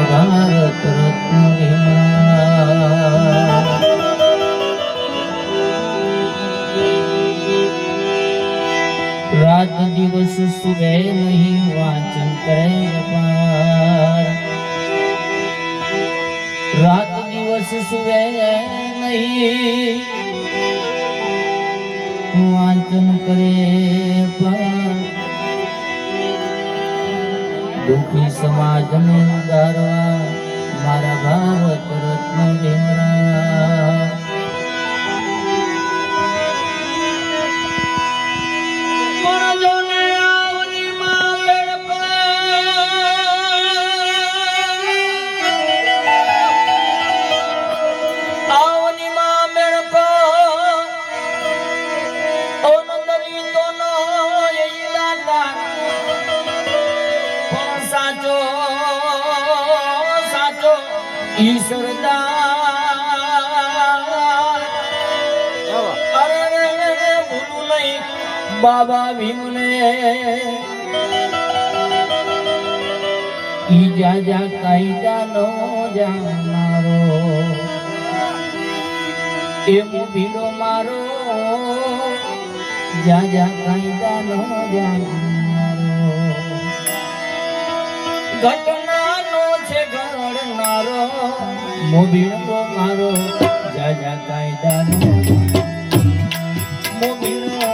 ભારત રત્ન રાત દિવસ સુવે નહીં વાંચન કરે અપાર રાત દિવસ સુવે નહીં વાંચન કરે અપાર દુઃખી સમાજને ઉદારવા મારા ભારત રત્ન ભીમરાવ બાબા ભીમને ઈજા જા કાયદા નો જાનારો એમ ભીડો મારો જા જા કાયદા નો જાનારો ઘટનાનો છે ઘડનારો મોભીડો મારો જા જા કાયદા નો મોભીડો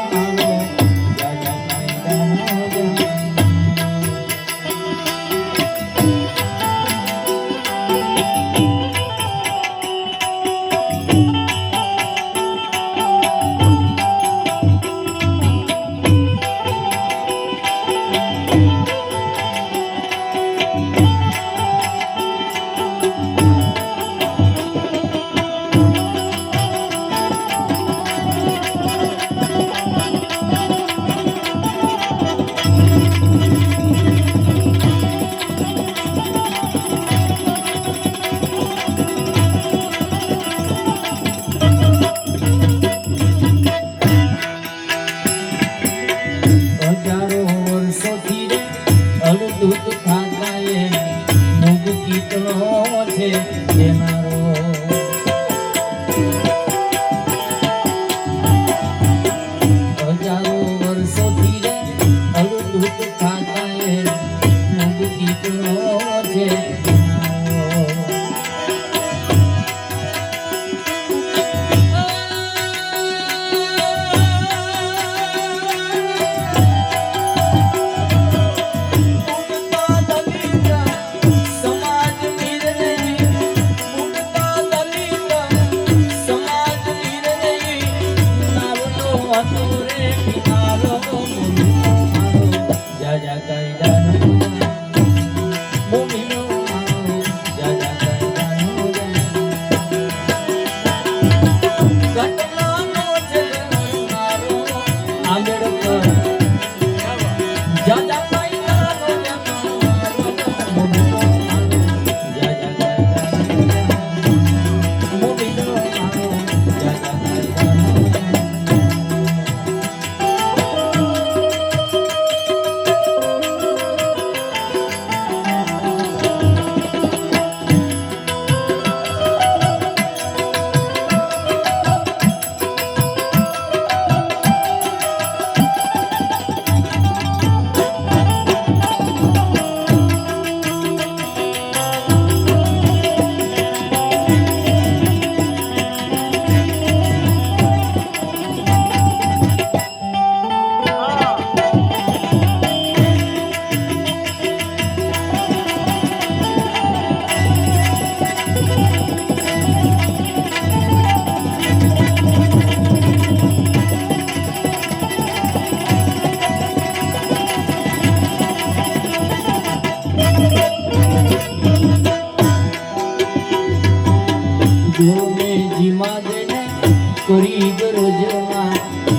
કરી ગરજમાં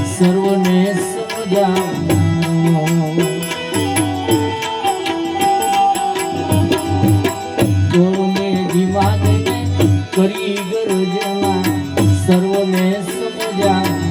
સર્વને સમજાવો તોમે દિમાગ કરી ગરજમાં સર્વને સમજાવો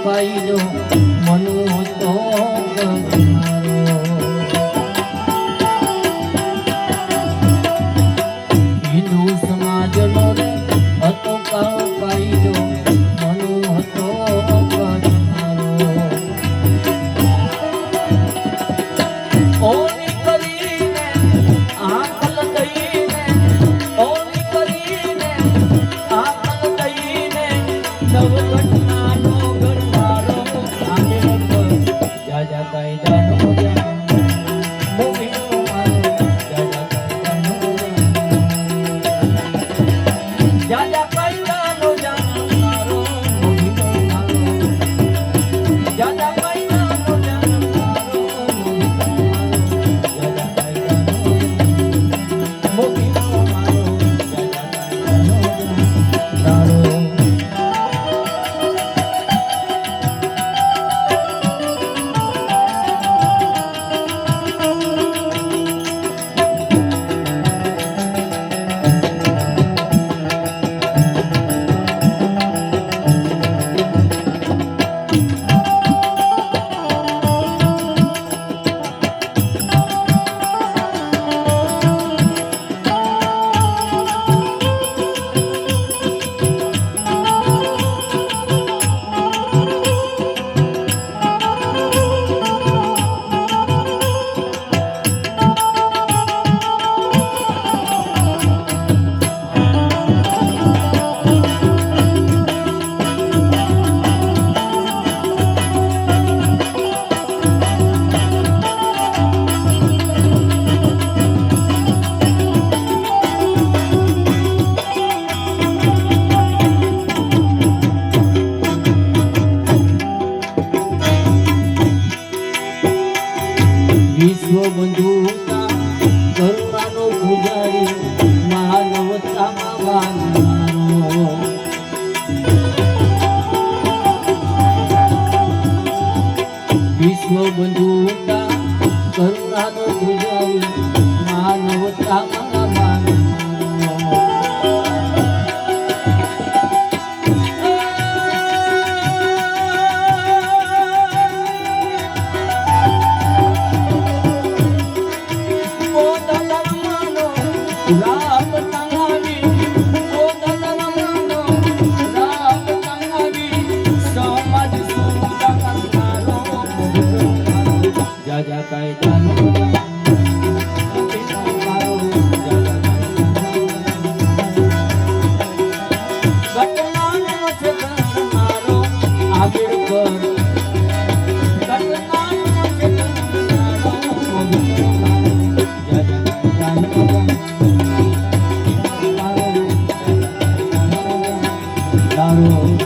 પાઈજો મનુ તો હિન્દુ સમાજનો રે હતો કાળ પાઈજો મનુ હતો ઓની કરીને આંખલ દઈને ઓની કરીને આંખલ દઈને નવઘટનાનો ઘરવાળો આગે જાજા કાયદાનો મોગીનો મારો જાજા કાયદાનો જાજા કાયદાનો જાણનારો મોગીનો મારો જાજા કાયદાનો જાણનારો જાજા કાયદાનો મોગીનો મારો જાજા કાયદાનો વિશ્વ બંધુતા કરુણાનો પૂજારી માનવતામાં માનનારો વિશ્વ બંધુતા કરુણાનો પૂજારી માનવતામાં માનનારો રામ તંગાવી ઓ દલમનો રામ તંગાવી સમાજ સુધા કંગારો જાજા કાયદાનો ઘટનાનો છે મારો આગળ કર ઘટનાનો છે મારો